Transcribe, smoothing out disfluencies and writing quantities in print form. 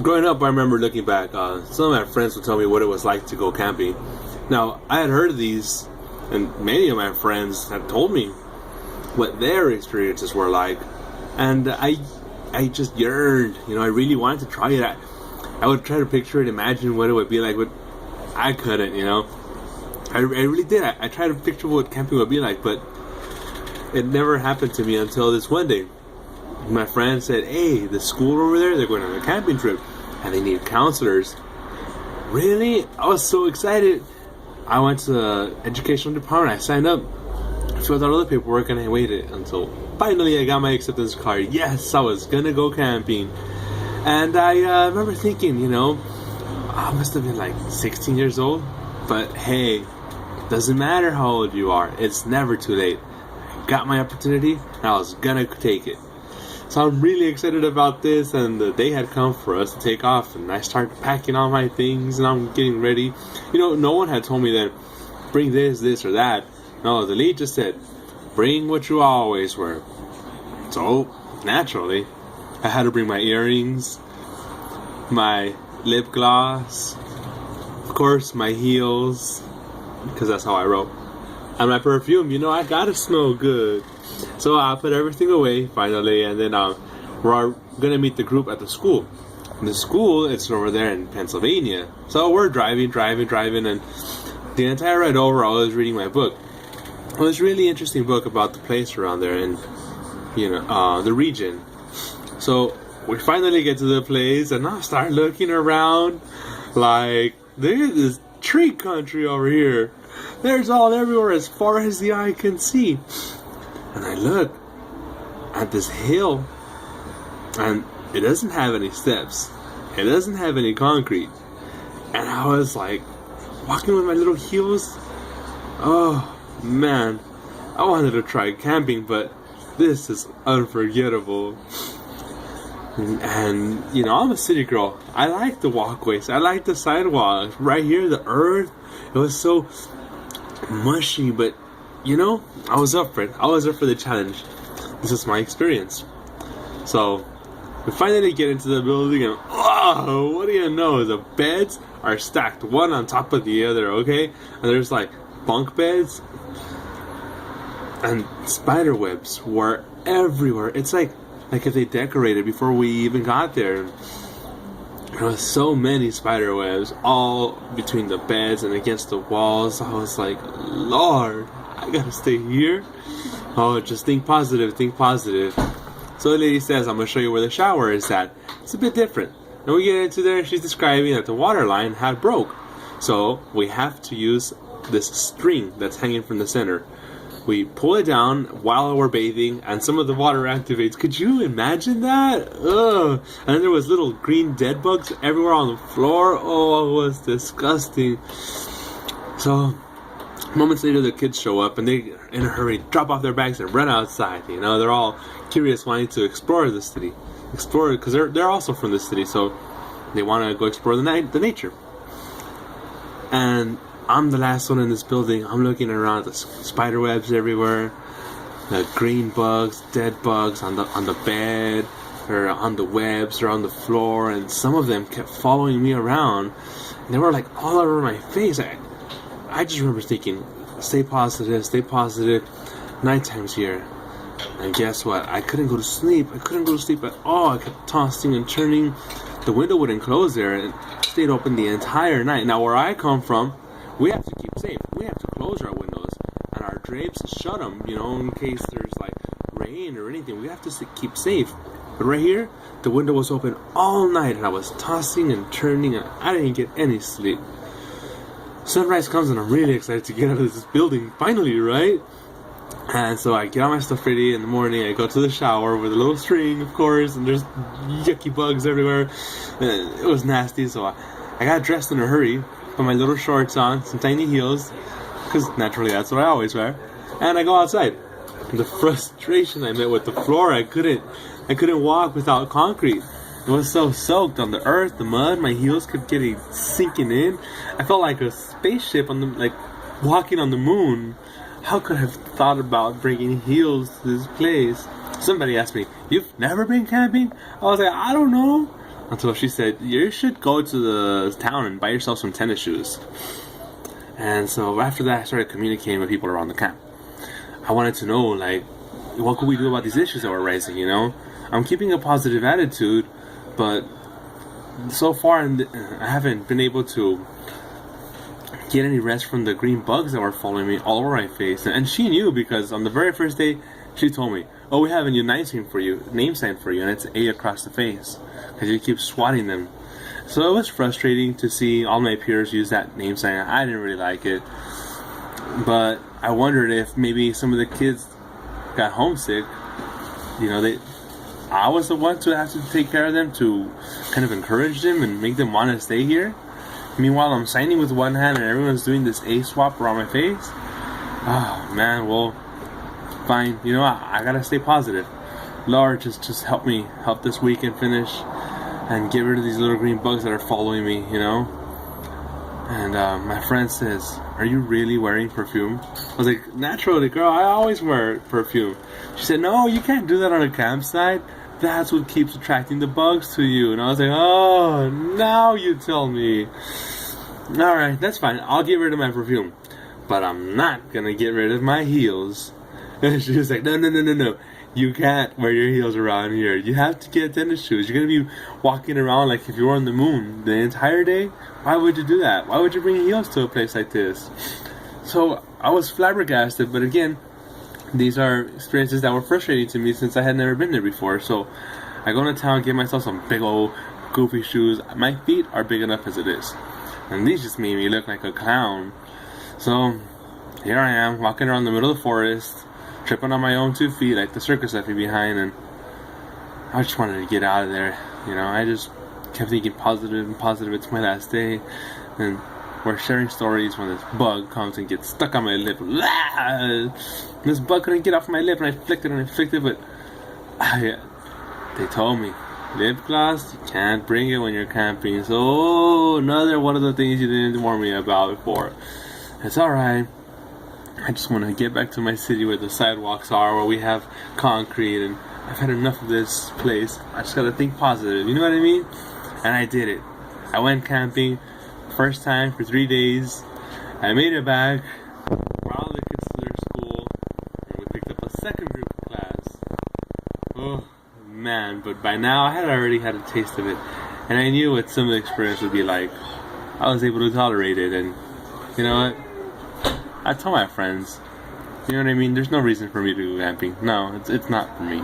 Growing up, I remember looking back. Some of my friends would tell me what it was like to go camping. Now, I had heard of these, and many of my friends had told me what their experiences were like, and I just yearned. I really wanted to try it. I would try to picture it, imagine what it would be like, but I couldn't. I really did. I tried to picture what camping would be like, but it never happened to me until this one day. My friend said, "Hey, the school over there, they're going on a camping trip, and they need counselors." Really? I was so excited. I went to the educational department. I signed up, filled out all the paperwork, and I waited until finally I got my acceptance card. Yes, I was gonna go camping. And I remember thinking, I must have been like 16 years old. But hey, doesn't matter how old you are. It's never too late. I got my opportunity, and I was gonna take it. So I'm really excited about this, and the day had come for us to take off, and I started packing all my things, and I'm getting ready. No one had told me that bring this or that. No, the lead just said, bring what you always wear. So, naturally, I had to bring my earrings, my lip gloss, of course, my heels, because that's how I roll, and my perfume. I gotta smell good. So I put everything away finally, and then we're gonna meet the group at the school. And the school, it's over there in Pennsylvania. So we're driving, and the entire ride over, I was reading my book. It was a really interesting book about the place around there and the region. So we finally get to the place, and I start looking around like there's this tree country over here. There's all everywhere as far as the eye can see. And I look at this hill, and it doesn't have any steps. It doesn't have any concrete. And I was like, walking with my little heels. Oh, man. I wanted to try camping, but this is unforgettable. And, I'm a city girl. I like the walkways. I like the sidewalks. Right here, the earth, it was so mushy, but I was up for it. I was up for the challenge. This is my experience. So, we finally get into the building, and what do you know? The beds are stacked one on top of the other, okay? And there's like bunk beds, and spider webs were everywhere. It's like if they decorated before we even got there. There was so many spider webs all between the beds and against the walls. I was like, Lord, I gotta stay here. Oh, just think positive. So the lady says, I'm gonna show you where the shower is at. It's a bit different. And we get into there, and she's describing that the water line had broke. So we have to use this string that's hanging from the center. We pull it down while we're bathing, and some of the water activates. Could you imagine that? Ugh. And then there was little green dead bugs everywhere on the floor. Oh, it was disgusting. So moments later, the kids show up, and they, in a hurry, drop off their bags and run outside. They're all curious, wanting to explore the city. Explore, because they're also from the city, so they want to go explore the nature. And I'm the last one in this building. I'm looking around at the spider webs everywhere, the green bugs, dead bugs on the bed, or on the webs, or on the floor, and some of them kept following me around. And they were like all over my face. I just remember thinking, stay positive. Nighttime's here. And guess what? I couldn't go to sleep. At all. I kept tossing and turning. The window wouldn't close there, and it stayed open the entire night. Now, where I come from, we have to keep safe. We have to close our windows and our drapes, shut them, in case there's like rain or anything. We have to keep safe. But right here, the window was open all night, and I was tossing and turning, and I didn't get any sleep. Sunrise comes, and I'm really excited to get out of this building finally, right? And so I get all my stuff ready in the morning. I go to the shower with a little string, of course, and there's yucky bugs everywhere. And it was nasty, so I got dressed in a hurry, put my little shorts on, some tiny heels, because naturally that's what I always wear. And I go outside. And the frustration I met with the floor, I couldn't walk without concrete. It was so soaked on the earth, the mud. My heels kept getting sinking in. I felt like a spaceship walking on the moon. How could I have thought about bringing heels to this place? Somebody asked me, "You've never been camping?" I was like, I don't know. until she said, you should go to the town and buy yourself some tennis shoes. And so after that, I started communicating with people around the camp. I wanted to know, like, what could we do about these issues that were rising, you know? I'm keeping a positive attitude, but so far I haven't been able to get any rest from the green bugs that were following me all over my face. And she knew, because on the very first day, she told me, oh, we have a new name sign for you, and it's A across the face, because you keep swatting them. So it was frustrating to see all my peers use that name sign. I didn't really like it. But I wondered if maybe some of the kids got homesick. You know, I was the one to have to take care of them, to kind of encourage them and make them want to stay here. Meanwhile, I'm signing with one hand and everyone's doing this A swap around my face. Oh, man, well, fine. You know, I gotta stay positive. Lord, just help me, help this weekend finish and get rid of these little green bugs that are following me, you know? And my friend says, are you really wearing perfume? I was like, naturally, girl, I always wear perfume. She said, no, you can't do that on a campsite. That's what keeps attracting the bugs to you. And I was like, oh, now you tell me. Alright, that's fine. I'll get rid of my perfume. But I'm not gonna get rid of my heels. And she was like, no. You can't wear your heels around here. You have to get tennis shoes. You're going to be walking around like if you were on the moon the entire day. Why would you do that? Why would you bring heels to a place like this? So I was flabbergasted, but again, these are experiences that were frustrating to me since I had never been there before. So I go into town, get myself some big old goofy shoes. My feet are big enough as it is. And these just made me look like a clown. So here I am, walking around the middle of the forest, tripping on my own 2 feet like the circus left me behind, and I just wanted to get out of there. You know, I just kept thinking positive. It's my last day, and we're sharing stories when this bug comes and gets stuck on my lip. This bug couldn't get off my lip, and I flicked it, but they told me, lip gloss, you can't bring it when you're camping. So another one of the things you didn't warn me about before. It's alright. I just want to get back to my city where the sidewalks are, where we have concrete, and I've had enough of this place. I just gotta think positive, you know what I mean? And I did it. I went camping, first time for 3 days. I made it back, brought all the kids to their school, and we picked up a second group of class. Oh, man, but by now I had already had a taste of it, and I knew what some of the experience would be like. I was able to tolerate it, and you know what? I tell my friends, you know what I mean? There's no reason for me to go camping. No, it's not for me.